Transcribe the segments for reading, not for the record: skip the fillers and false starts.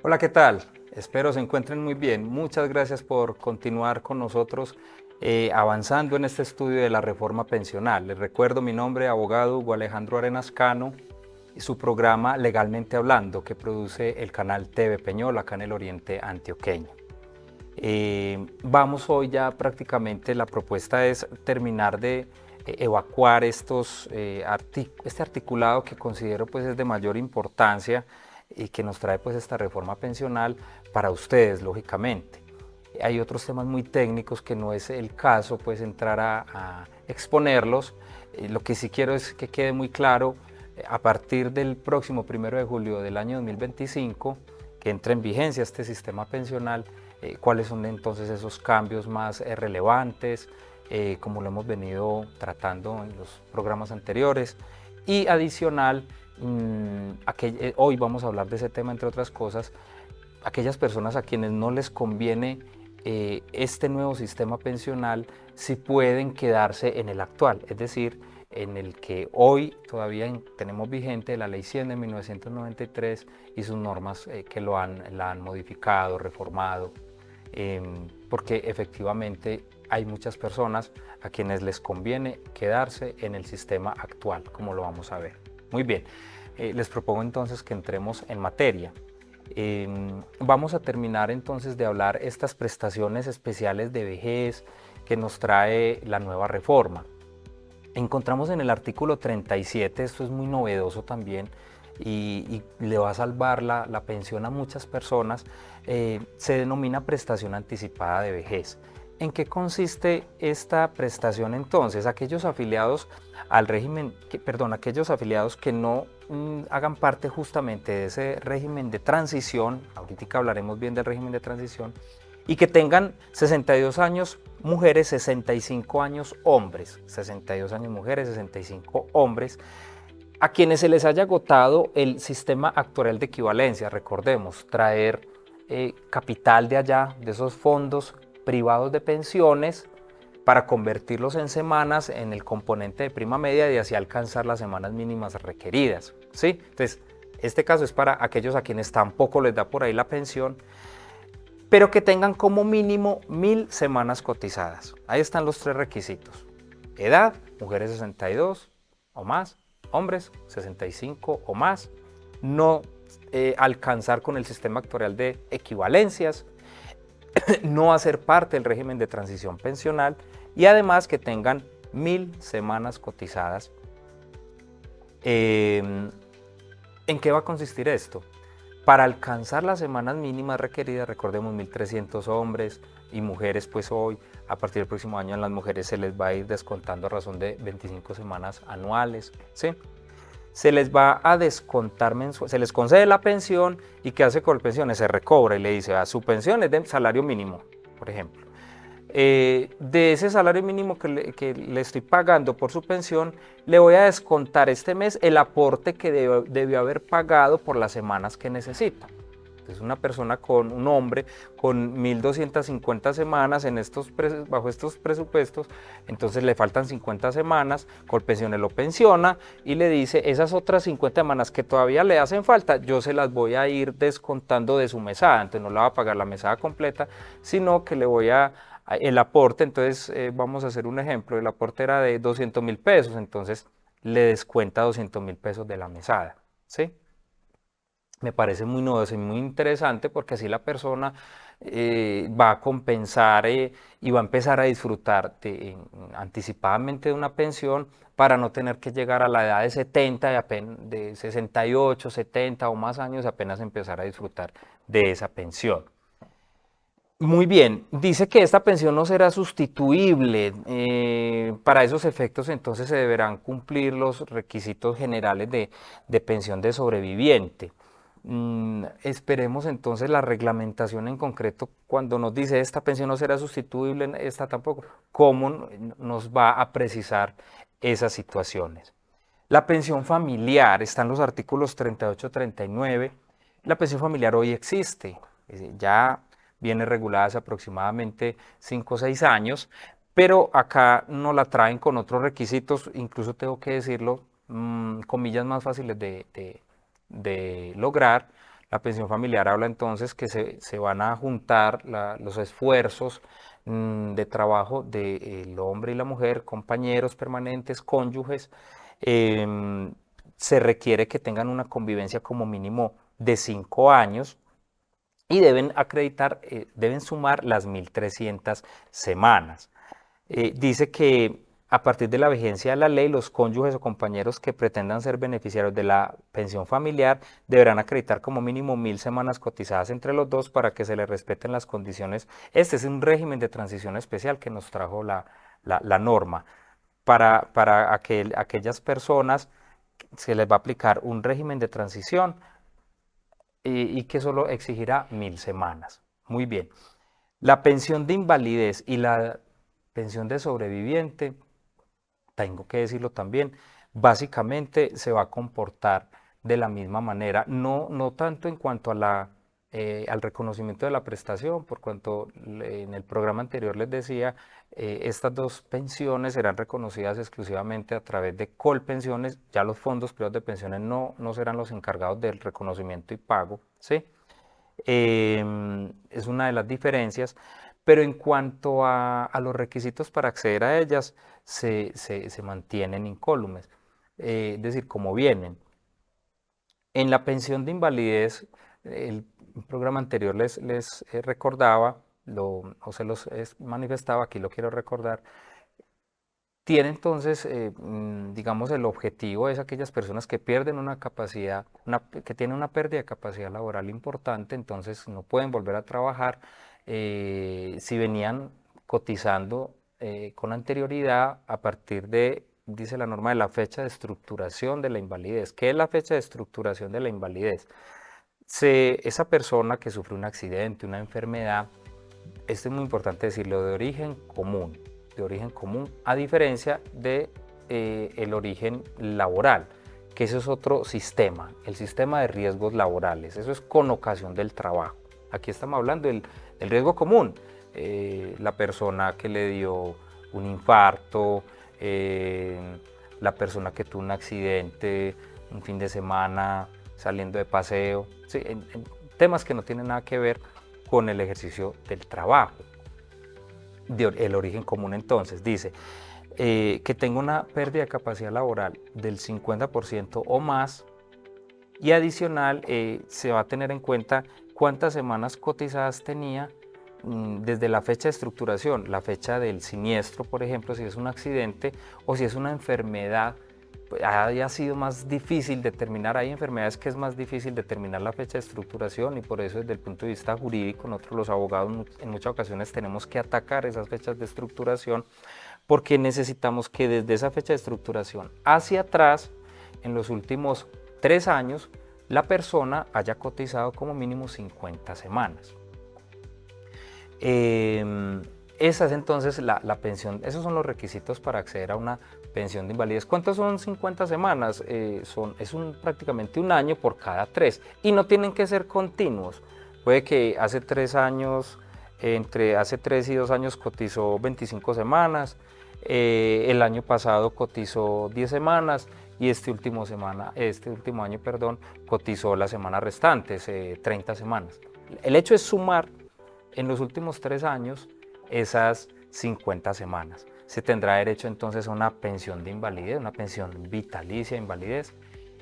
Hola, ¿qué tal? Espero se encuentren muy bien. Muchas gracias por continuar con nosotros avanzando en este estudio de la reforma pensional. Les recuerdo mi nombre, abogado Hugo Alejandro Arenas Cano, y su programa Legalmente Hablando, que produce el canal TV Peñol, acá en el Oriente Antioqueño. Vamos hoy ya prácticamente, la propuesta es terminar de evacuar este articulado que considero pues es de mayor importancia y que nos trae pues esta reforma pensional para ustedes, lógicamente. Hay otros temas muy técnicos que no es el caso pues entrar a exponerlos. Lo que sí quiero es que quede muy claro, a partir del próximo 1 de julio del año 2025, que entra en vigencia este sistema pensional, cuáles son entonces esos cambios más relevantes, como lo hemos venido tratando en los programas anteriores. Y adicional, hoy vamos a hablar de ese tema, entre otras cosas, aquellas personas a quienes no les conviene este nuevo sistema pensional, si pueden quedarse en el actual, es decir, en el que hoy todavía tenemos vigente la Ley 100 de 1993 y sus normas que la han modificado, reformado, porque efectivamente hay muchas personas a quienes les conviene quedarse en el sistema actual, como lo vamos a ver. Muy bien, les propongo entonces que entremos en materia. Vamos a terminar entonces de hablar estas prestaciones especiales de vejez que nos trae la nueva reforma. Encontramos en el artículo 37, esto es muy novedoso también y le va a salvar la pensión a muchas personas, se denomina prestación anticipada de vejez. ¿En qué consiste esta prestación entonces? Aquellos afiliados al régimen, aquellos afiliados que no hagan parte justamente de ese régimen de transición, ahorita hablaremos bien del régimen de transición, y que tengan 62 años mujeres, 65 años hombres, 62 años mujeres, 65 hombres, a quienes se les haya agotado el sistema actuarial de equivalencia. Recordemos, traer capital de allá, de esos fondos privados de pensiones, para convertirlos en semanas en el componente de prima media y así alcanzar las semanas mínimas requeridas, ¿sí? Entonces, este caso es para aquellos a quienes tampoco les da por ahí la pensión, pero que tengan como mínimo 1000 semanas cotizadas. Ahí están los tres requisitos: edad, mujeres 62 o más, hombres 65 o más, no alcanzar con el sistema actuarial de equivalencias, no hacer parte del régimen de transición pensional y además que tengan 1000 semanas cotizadas. ¿En qué va a consistir esto? Para alcanzar las semanas mínimas requeridas, recordemos 1300 hombres y mujeres, pues hoy, a partir del próximo año, a las mujeres se les va a ir descontando a razón de 25 semanas anuales, ¿sí? Se les va a descontar mensual, se les concede la pensión y ¿qué hace con la pensión? Se recobra y le dice, su pensión es de salario mínimo, por ejemplo. De ese salario mínimo que le estoy pagando por su pensión, le voy a descontar este mes el aporte que debió haber pagado por las semanas que necesita. Entonces un hombre con 1250 semanas bajo estos presupuestos, entonces le faltan 50 semanas, Colpensiones lo pensiona y le dice, esas otras 50 semanas que todavía le hacen falta, yo se las voy a ir descontando de su mesada. Entonces no le va a pagar la mesada completa, sino que le voy el aporte. Entonces vamos a hacer un ejemplo, el aporte era de 200.000 pesos, entonces le descuenta 200.000 pesos de la mesada, ¿sí? Me parece muy novedoso y muy interesante porque así la persona va a compensar y va a empezar a disfrutar anticipadamente de una pensión para no tener que llegar a la edad de 70, de 68, 70 o más años, apenas empezar a disfrutar de esa pensión. Muy bien, dice que esta pensión no será sustituible. Para esos efectos, entonces se deberán cumplir los requisitos generales de pensión de sobreviviente. Esperemos entonces la reglamentación en concreto cuando nos dice esta pensión no será sustituible, esta tampoco, cómo nos va a precisar esas situaciones. La pensión familiar está en los artículos 38-39. La pensión familiar hoy existe, ya viene regulada hace aproximadamente 5 o 6 años, pero acá no la traen con otros requisitos, incluso tengo que decirlo, comillas más fáciles de lograr. La pensión familiar habla entonces que se van a juntar los esfuerzos de trabajo del hombre y la mujer, compañeros permanentes, cónyuges. em, Se requiere que tengan una convivencia como mínimo de 5 años y deben acreditar, deben sumar las 1.300 semanas. Dice que a partir de la vigencia de la ley, los cónyuges o compañeros que pretendan ser beneficiarios de la pensión familiar deberán acreditar como mínimo 1.000 semanas cotizadas entre los dos para que se les respeten las condiciones. Este es un régimen de transición especial que nos trajo la norma. Para aquellas personas se les va a aplicar un régimen de transición y que solo exigirá 1.000 semanas. Muy bien. La pensión de invalidez y la pensión de sobreviviente, tengo que decirlo también, básicamente se va a comportar de la misma manera, no tanto en cuanto al reconocimiento de la prestación, por cuanto en el programa anterior les decía, estas dos pensiones serán reconocidas exclusivamente a través de colpensiones, ya los fondos privados de pensiones no serán los encargados del reconocimiento y pago, ¿sí? Es una de las diferencias, pero en cuanto a los requisitos para acceder a ellas, se mantienen incólumes, es decir, como vienen. En la pensión de invalidez, el programa anterior les recordaba, o se los manifestaba, aquí lo quiero recordar, tiene entonces, digamos, el objetivo es aquellas personas que pierden una capacidad, que tienen una pérdida de capacidad laboral importante, entonces no pueden volver a trabajar. Si venían cotizando con anterioridad a partir de, dice la norma, de la fecha de estructuración de la invalidez. ¿Qué es la fecha de estructuración de la invalidez? Esa persona que sufre un accidente, una enfermedad, esto es muy importante decirlo, de origen común, a diferencia de el origen laboral, que ese es otro sistema, el sistema de riesgos laborales, eso es con ocasión del trabajo. Aquí estamos hablando del riesgo común, la persona que le dio un infarto, la persona que tuvo un accidente un fin de semana saliendo de paseo, sí, en temas que no tienen nada que ver con el ejercicio del trabajo. El origen común entonces dice que tenga una pérdida de capacidad laboral del 50% o más y adicional se va a tener en cuenta cuántas semanas cotizadas tenía desde la fecha de estructuración, la fecha del siniestro, por ejemplo, si es un accidente o si es una enfermedad, pues haya sido más difícil determinar. Hay enfermedades que es más difícil determinar la fecha de estructuración y por eso desde el punto de vista jurídico nosotros los abogados en muchas ocasiones tenemos que atacar esas fechas de estructuración porque necesitamos que desde esa fecha de estructuración hacia atrás, en los últimos 3 años, la persona haya cotizado como mínimo 50 semanas. Esa es entonces la pensión, esos son los requisitos para acceder a una pensión de invalidez. ¿Cuántas son 50 semanas? Prácticamente un año por cada 3 y no tienen que ser continuos. Puede que hace 3 años, hace 3 y 2 años cotizó 25 semanas, el año pasado cotizó 10 semanas y este último año, cotizó las semanas restantes, 30 semanas. El hecho es sumar en los últimos 3 años esas 50 semanas. Se tendrá derecho entonces a una pensión de invalidez, una pensión vitalicia de invalidez.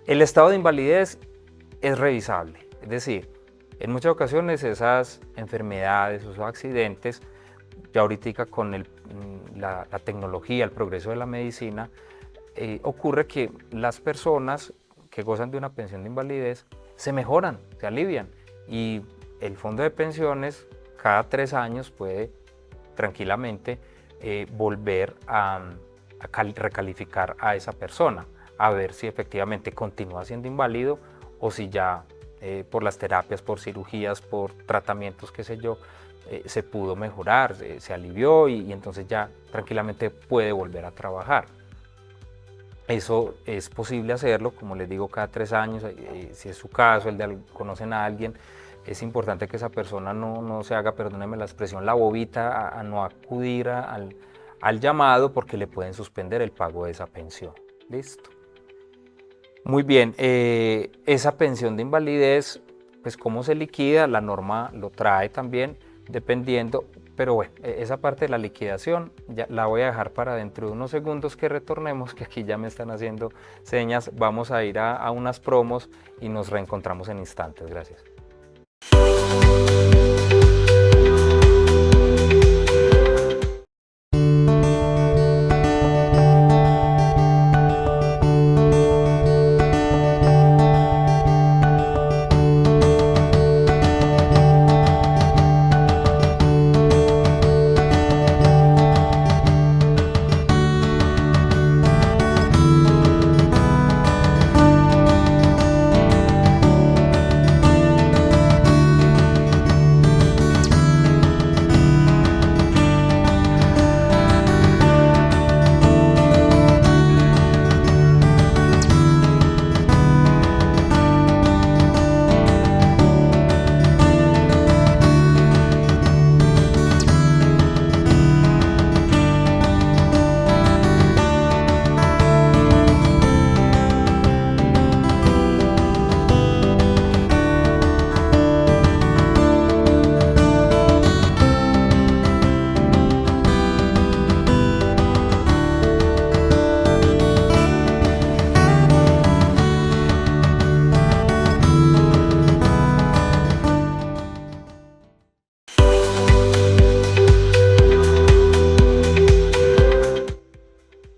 El estado de invalidez es revisable, es decir, en muchas ocasiones esas enfermedades, esos accidentes, ya ahorita con la tecnología, el progreso de la medicina, ocurre que las personas que gozan de una pensión de invalidez se mejoran, se alivian y el fondo de pensiones cada 3 años puede tranquilamente volver a recalificar a esa persona, a ver si efectivamente continúa siendo inválido o si ya por las terapias, por cirugías, por tratamientos, qué sé yo, se pudo mejorar, se alivió y entonces ya tranquilamente puede volver a trabajar. Eso es posible hacerlo, como les digo, cada 3 años, si es su caso, conocen a alguien, es importante que esa persona no se haga, perdónenme la expresión, la bobita a no acudir al llamado porque le pueden suspender el pago de esa pensión. Listo. Muy bien, esa pensión de invalidez pues cómo se liquida, la norma lo trae también, dependiendo, pero bueno, esa parte de la liquidación ya la voy a dejar para dentro de unos segundos que retornemos, que aquí ya me están haciendo señas, vamos a ir a unas promos y nos reencontramos en instantes, gracias.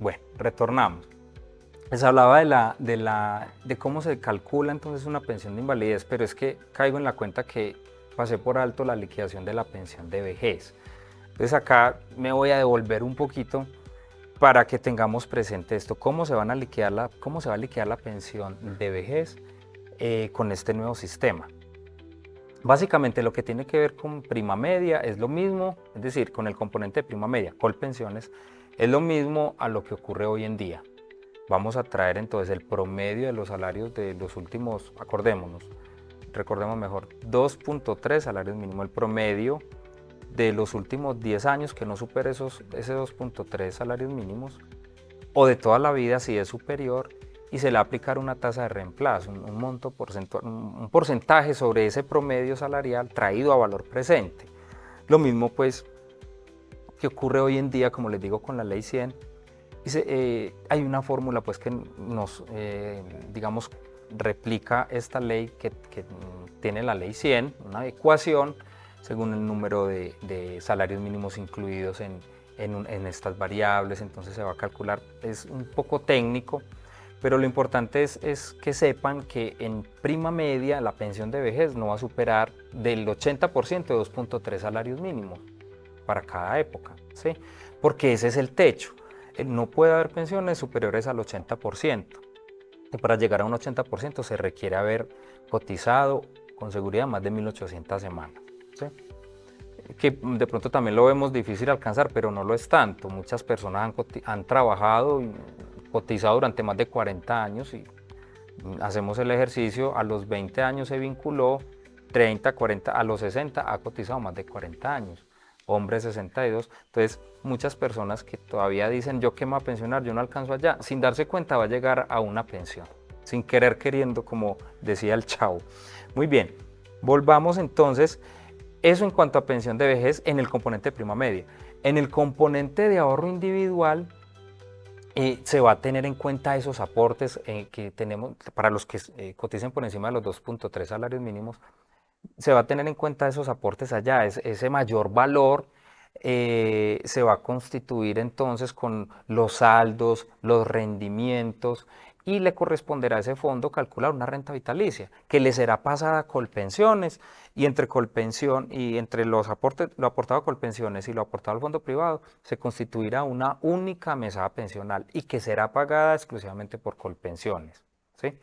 Bueno, retornamos. Les hablaba de cómo se calcula entonces una pensión de invalidez, pero es que caigo en la cuenta que pasé por alto la liquidación de la pensión de vejez. Entonces acá me voy a devolver un poquito para que tengamos presente esto, cómo se va a liquidar la pensión de vejez con este nuevo sistema. Básicamente lo que tiene que ver con prima media es lo mismo, es decir, con el componente de prima media, Colpensiones, es lo mismo a lo que ocurre hoy en día. Vamos a traer entonces el promedio de los salarios de los últimos, recordemos mejor, 2.3 salarios mínimos, el promedio de los últimos 10 años que no supere ese 2.3 salarios mínimos, o de toda la vida si es superior, y se le va a aplicar una tasa de reemplazo, un porcentaje sobre ese promedio salarial traído a valor presente. Lo mismo pues que ocurre hoy en día, como les digo, con la ley 100. Hay una fórmula pues que nos, digamos, replica esta ley que tiene la ley 100, una ecuación según el número de salarios mínimos incluidos en estas variables, entonces se va a calcular, es un poco técnico, pero lo importante es que sepan que en prima media la pensión de vejez no va a superar del 80% de 2.3 salarios mínimos para cada época, ¿sí? Porque ese es el techo. No puede haber pensiones superiores al 80%. Y para llegar a un 80% se requiere haber cotizado con seguridad más de 1.800 semanas, ¿sí? Que de pronto también lo vemos difícil alcanzar, pero no lo es tanto. Muchas personas han trabajado y cotizado durante más de 40 años y hacemos el ejercicio, a los 20 años se vinculó, 30, 40, a los 60 ha cotizado más de 40 años, hombres 62, entonces muchas personas que todavía dicen yo qué me voy a pensionar, yo no alcanzo allá, sin darse cuenta va a llegar a una pensión, sin querer queriendo, como decía el Chavo. Muy bien, volvamos entonces, eso en cuanto a pensión de vejez en el componente de prima media. En el componente de ahorro individual, se va a tener en cuenta esos aportes que tenemos para los que coticen por encima de los 2.3 salarios mínimos, se va a tener en cuenta esos aportes allá, ese mayor valor se va a constituir entonces con los saldos, los rendimientos y le corresponderá a ese fondo calcular una renta vitalicia que le será pasada a Colpensiones y entre Colpensión y entre los aportes, lo aportado a Colpensiones y lo aportado al fondo privado se constituirá una única mesada pensional y que será pagada exclusivamente por Colpensiones, ¿sí?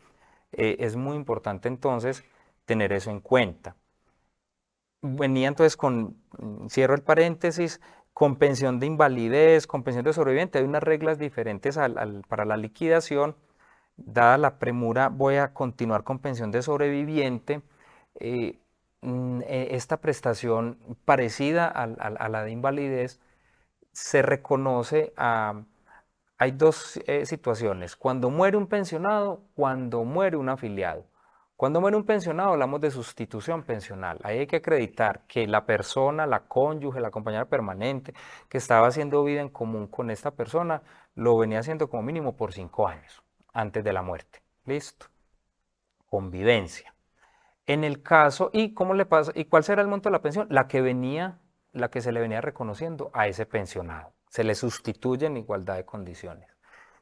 Es muy importante entonces tener eso en cuenta. Venía entonces cierro el paréntesis, con pensión de invalidez, con pensión de sobreviviente, hay unas reglas diferentes para la liquidación. Dada la premura, voy a continuar con pensión de sobreviviente. Esta prestación parecida a la de invalidez se reconoce hay dos situaciones, cuando muere un pensionado, cuando muere un afiliado. Cuando muere un pensionado hablamos de sustitución pensional. Ahí hay que acreditar que la persona, la cónyuge, la compañera permanente que estaba haciendo vida en común con esta persona, lo venía haciendo como mínimo por 5 años antes de la muerte. Listo. Convivencia. En el caso, ¿y cómo le pasa? ¿Y cuál será el monto de la pensión? La que se le venía reconociendo a ese pensionado. Se le sustituye en igualdad de condiciones.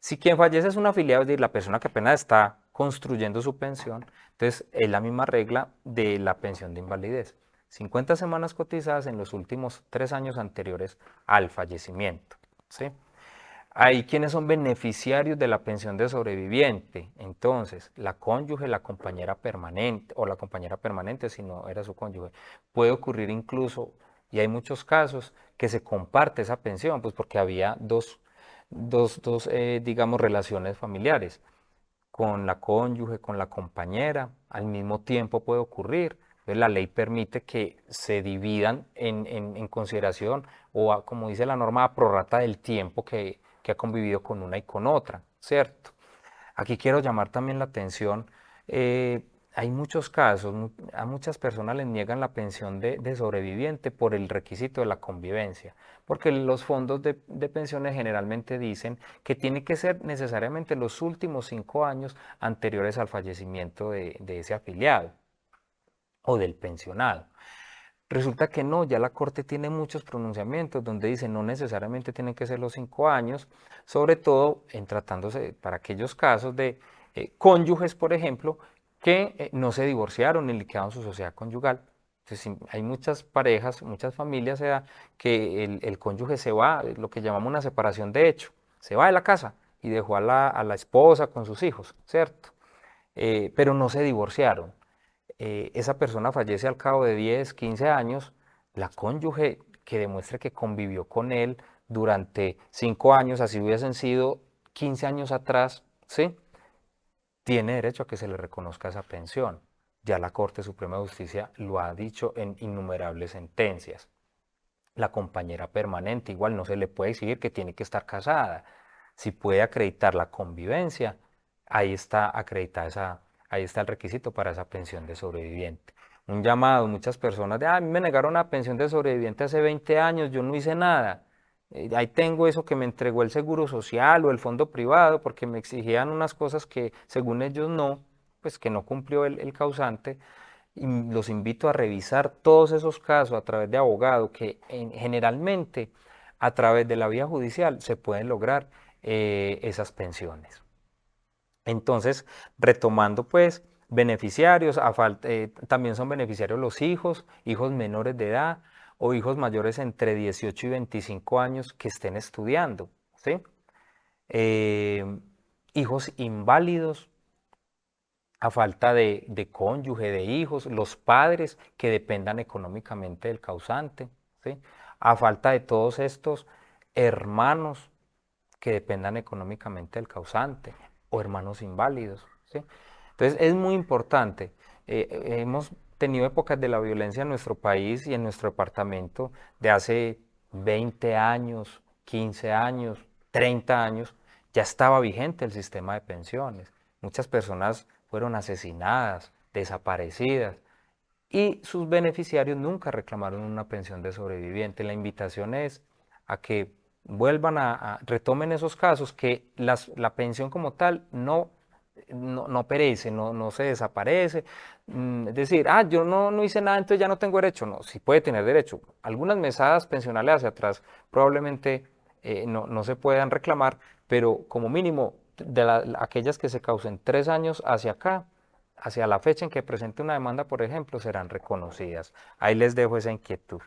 Si quien fallece es un afiliado, es decir, la persona que apenas está construyendo su pensión, entonces es la misma regla de la pensión de invalidez. 50 semanas cotizadas en los últimos 3 años anteriores al fallecimiento. ¿Sí? Hay quienes son beneficiarios de la pensión de sobreviviente. Entonces, la cónyuge, la compañera permanente, o la compañera permanente si no era su cónyuge. Puede ocurrir incluso, y hay muchos casos, que se comparte esa pensión, pues porque había digamos, relaciones familiares. Con la cónyuge, con la compañera, al mismo tiempo puede ocurrir. Entonces, la ley permite que se dividan en consideración o, como dice la norma, a prorrata del tiempo que ha convivido con una y con otra, ¿cierto? Aquí quiero llamar también la atención, hay muchos casos, a muchas personas les niegan la pensión de sobreviviente por el requisito de la convivencia, porque los fondos de pensiones generalmente dicen que tiene que ser necesariamente los últimos 5 años anteriores al fallecimiento de ese afiliado o del pensionado. Resulta que no, ya la Corte tiene muchos pronunciamientos donde dice no necesariamente tienen que ser los 5 años, sobre todo en tratándose para aquellos casos de cónyuges, por ejemplo, que no se divorciaron ni liquidaron su sociedad conyugal. Entonces, hay muchas parejas, muchas familias, que el cónyuge se va, lo que llamamos una separación de hecho, se va de la casa y dejó a la esposa con sus hijos, ¿cierto? Pero no se divorciaron. Esa persona fallece al cabo de 10, 15 años, la cónyuge que demuestre que convivió con él durante 5 años, así hubiesen sido 15 años atrás, ¿sí? Tiene derecho a que se le reconozca esa pensión. Ya la Corte Suprema de Justicia lo ha dicho en innumerables sentencias. La compañera permanente, igual no se le puede exigir que tiene que estar casada. Si puede acreditar la convivencia, ahí está acreditada ahí está el requisito para esa pensión de sobreviviente. Un llamado, muchas personas de, a mí me negaron una pensión de sobreviviente hace 20 años, yo no hice nada. Ahí tengo eso que me entregó el Seguro Social o el fondo privado porque me exigían unas cosas que según ellos no, pues que no cumplió el causante. Y los invito a revisar todos esos casos a través de abogado que generalmente a través de la vía judicial se pueden lograr esas pensiones. Entonces, retomando pues, beneficiarios, también son beneficiarios los hijos, hijos menores de edad o hijos mayores entre 18 y 25 años que estén estudiando, ¿sí? Hijos inválidos, a falta de cónyuge, de hijos, los padres que dependan económicamente del causante, ¿sí? A falta de todos estos hermanos que dependan económicamente del causante o hermanos inválidos, ¿sí? Entonces es muy importante. Hemos tenido épocas de la violencia en nuestro país y en nuestro departamento de hace 20 años, 15 años, 30 años, ya estaba vigente el sistema de pensiones. Muchas personas fueron asesinadas, desaparecidas, y sus beneficiarios nunca reclamaron una pensión de sobreviviente. La invitación es a que vuelvan retomen esos casos, que la pensión como tal no perece, no se desaparece. Es decir, yo no hice nada, entonces ya no tengo derecho. No, sí puede tener derecho. Algunas mesadas pensionales hacia atrás probablemente no se puedan reclamar, pero como mínimo aquellas que se causen 3 años hacia acá, hacia la fecha en que presente una demanda, por ejemplo, serán reconocidas. Ahí les dejo esa inquietud.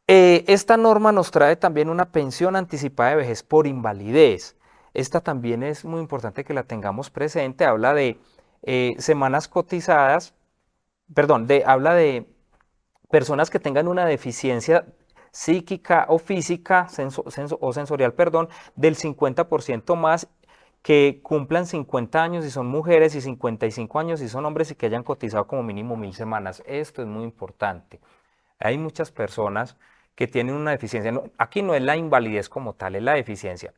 Esta norma nos trae también una pensión anticipada de vejez por invalidez. Esta también es muy importante que la tengamos presente. Habla de semanas cotizadas, perdón, habla de personas que tengan una deficiencia psíquica o física o sensorial, perdón, del 50% más, que cumplan 50 años si son mujeres y 55 años si son hombres y que hayan cotizado como mínimo 1000 semanas. Esto es muy importante. Hay muchas personas que tienen una deficiencia. Aquí no es la invalidez como tal, es la deficiencia.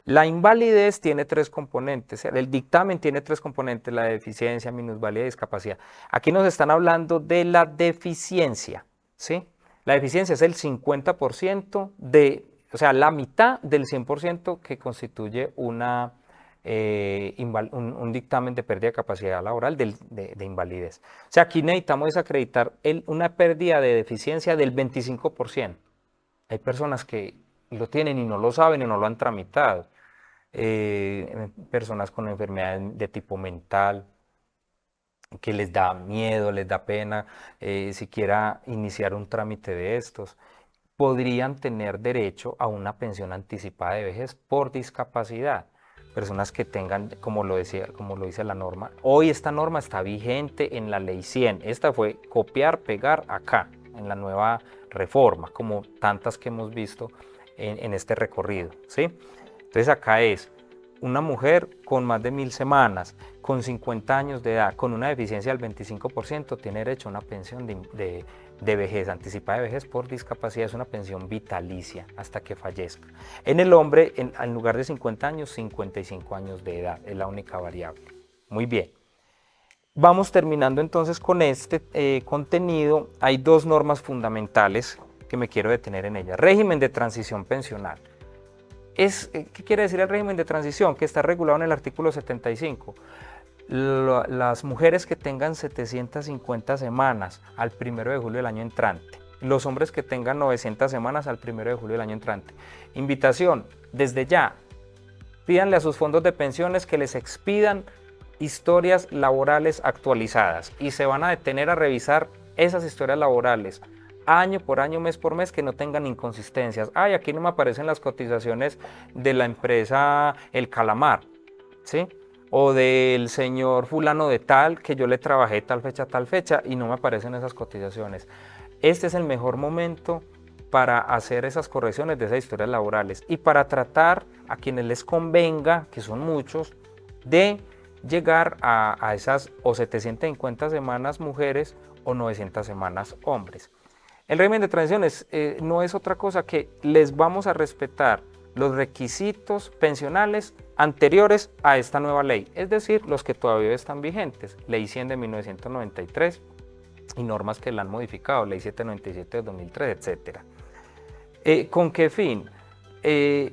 La invalidez tiene tres componentes, el dictamen tiene tres componentes, la deficiencia, minusvalía y discapacidad. Aquí nos están hablando de la deficiencia, ¿sí? La deficiencia es el 50% o sea, la mitad del 100% que constituye un dictamen de pérdida de capacidad laboral de invalidez. O sea, aquí necesitamos desacreditar una pérdida de deficiencia del 25%. Hay personas que lo tienen y no lo saben y no lo han tramitado. Personas con enfermedades de tipo mental, que les da miedo, les da pena siquiera iniciar un trámite de estos, podrían tener derecho a una pensión anticipada de vejez por discapacidad. Personas que tengan, como lo dice la norma, hoy esta norma está vigente en la ley 100. Esta fue copiar, pegar acá, en la nueva reforma, como tantas que hemos visto en este recorrido, ¿sí? Entonces acá es una mujer con más de 1000 semanas, con 50 años de edad, con una deficiencia del 25%, tiene derecho a una pensión de vejez, anticipada de vejez por discapacidad. Es una pensión vitalicia hasta que fallezca. En el hombre, en lugar de 50 años, 55 años de edad, es la única variable. Muy bien. Vamos terminando entonces con este contenido. Hay dos normas fundamentales que me quiero detener en ellas. Régimen de transición pensional. ¿Qué quiere decir el régimen de transición? Que está regulado en el artículo 75. Las mujeres que tengan 750 semanas al 1 de julio del año entrante, los hombres que tengan 900 semanas al 1 de julio del año entrante. Invitación, desde ya, pídanle a sus fondos de pensiones que les expidan historias laborales actualizadas y se van a detener a revisar esas historias laborales año por año, mes por mes, que no tengan inconsistencias. Ay, aquí no me aparecen las cotizaciones de la empresa El Calamar, ¿sí? O del señor fulano de tal, que yo le trabajé tal fecha, y no me aparecen esas cotizaciones. Este es el mejor momento para hacer esas correcciones de esas historias laborales y para tratar a quienes les convenga, que son muchos, de llegar a esas o 750 semanas mujeres o 900 semanas hombres. El régimen de transición no es otra cosa que les vamos a respetar los requisitos pensionales anteriores a esta nueva ley, es decir, los que todavía están vigentes, ley 100 de 1993 y normas que la han modificado, ley 797 de 2003, etc. ¿Con qué fin?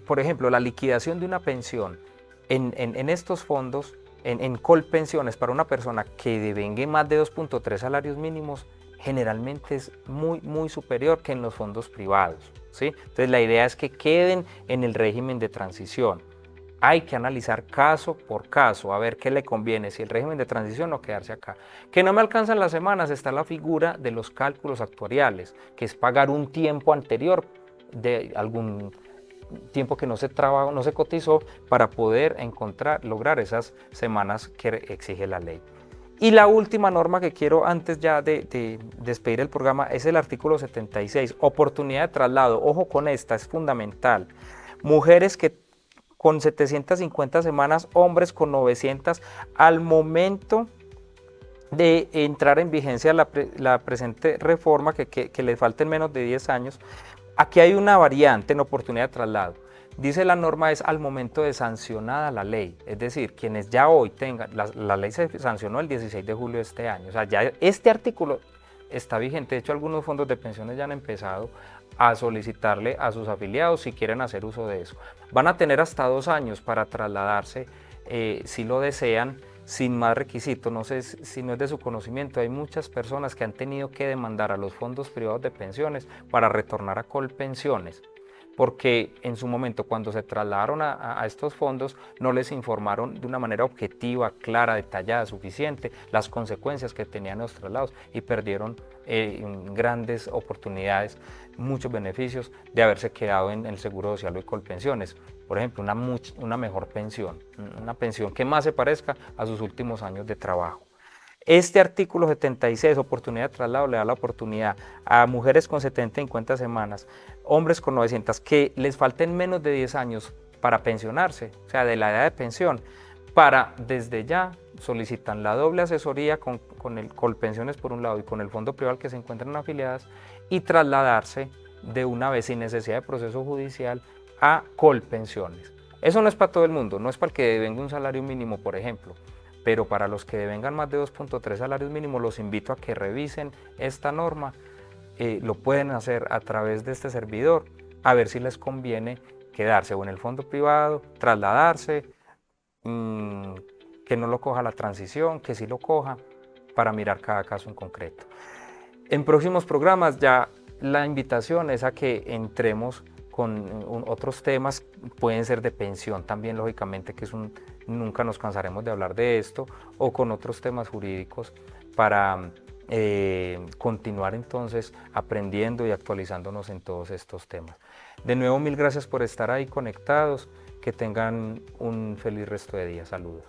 Por ejemplo, la liquidación de una pensión en estos fondos, en Colpensiones, para una persona que devengue más de 2.3 salarios mínimos, generalmente es muy superior que en los fondos privados, ¿sí? Entonces la idea es que queden en el régimen de transición. Hay que analizar caso por caso, a ver qué le conviene, si el régimen de transición o quedarse acá. Que no me alcanzan las semanas, está la figura de los cálculos actuariales, que es pagar un tiempo anterior de algún tiempo que no se trabajó, no se cotizó, para poder lograr esas semanas que exige la ley. Y la última norma que quiero antes ya de despedir el programa es el artículo 76, oportunidad de traslado. Ojo con esta, es fundamental. Mujeres que con 750 semanas, hombres con 900, al momento de entrar en vigencia la presente reforma, que les falten menos de 10 años, aquí hay una variante en oportunidad de traslado. Dice la norma es al momento de sancionada la ley, es decir, quienes ya hoy tengan, la ley se sancionó el 16 de julio de este año, o sea, ya este artículo está vigente. De hecho, algunos fondos de pensiones ya han empezado a solicitarle a sus afiliados si quieren hacer uso de eso. Van a tener hasta 2 años para trasladarse, si lo desean, sin más requisitos. No sé si no es de su conocimiento, hay muchas personas que han tenido que demandar a los fondos privados de pensiones para retornar a Colpensiones, porque en su momento, cuando se trasladaron a estos fondos, no les informaron de una manera objetiva, clara, detallada, suficiente las consecuencias que tenían los traslados y perdieron grandes oportunidades, muchos beneficios de haberse quedado en el Seguro Social y Colpensiones. Por ejemplo, una mejor pensión, una pensión que más se parezca a sus últimos años de trabajo. Este artículo 76, oportunidad de traslado, le da la oportunidad a mujeres con 70 y 50 semanas, hombres con 900, que les falten menos de 10 años para pensionarse, o sea, de la edad de pensión, para desde ya solicitan la doble asesoría con el Colpensiones por un lado y con el fondo privado al que se encuentran afiliadas, y trasladarse de una vez sin necesidad de proceso judicial a Colpensiones. Eso no es para todo el mundo, no es para el que devenga un salario mínimo, por ejemplo, pero para los que devengan más de 2.3 salarios mínimos, los invito a que revisen esta norma. Lo pueden hacer a través de este servidor, a ver si les conviene quedarse o en el fondo privado, trasladarse, que no lo coja la transición, que sí lo coja, para mirar cada caso en concreto. En próximos programas ya la invitación es a que entremos con otros temas, pueden ser de pensión también, lógicamente, que nunca nos cansaremos de hablar de esto, o con otros temas jurídicos para continuar entonces aprendiendo y actualizándonos en todos estos temas. De nuevo, mil gracias por estar ahí conectados, que tengan un feliz resto de día. Saludos.